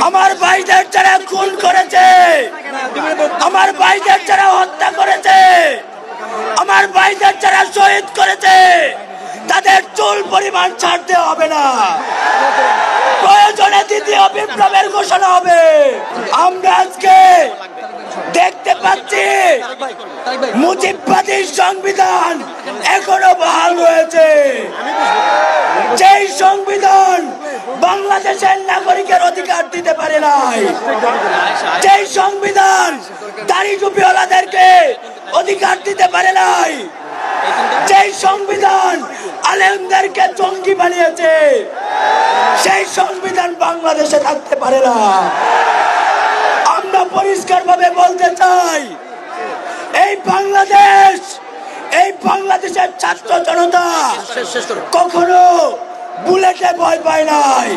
আমার ভাইদের যারা খুন করেছে, আমার ভাইদের যারা হত্যা করেছে, আমার ভাইদের যারা শহীদ করেছে, তাদের চুল পরিমাণ ছাড়তে হবে না। প্রয়োজনে দ্বিতীয় বিপ্লবের ঘোষণা হবে। আমরা আজকে দেখতে পাচ্ছি মুজিববাদী সংবিধান এখনো বহাল রয়েছে। যেই সংবিধান বাংলাদেশের নাগরিকের অধিকার দিতে পারে নাই, যেই সংবিধান দাড়ি টুপিওয়ালাদেরকে অধিকার দিতে পারে নাই, যেই সংবিধান আলেমদেরকে জঙ্গি বানিয়েছে, সেই সংবিধান বাংলাদেশে থাকতে পারে না। আমরা পরিষ্কার ভাবে বলতে চাই, এই বাংলাদেশের ছাত্র জনতা কখনো বুলেটে ভয় পায় নাই।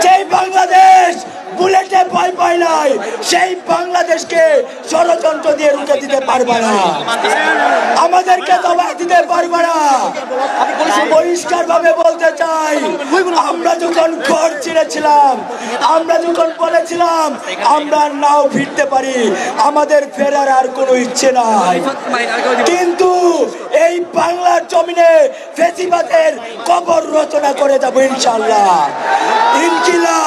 যেই বাংলাদেশ বুলেটে ভয় পায় নাই, সেই বাংলাদেশকে ষড়যন্ত্র দিয়ে রুখে দিতে পারবে না, আমাদেরকে দবাই দিতে পারবে না। পরিষ্কার ভাবে বলতে চাই, আমরা যখন ঘর ছিঁড়েছিলাম, আমরা যখন বলেছিলাম আমরা নাও ফিরতে পারি, আমাদের ফেরার আর কোনো ইচ্ছে নাই, কিন্তু এই বাংলার জমিনে ফেসিবাদের কবর রচনা করে যাবো ইনশাআল্লাহ। ইনকিলাব।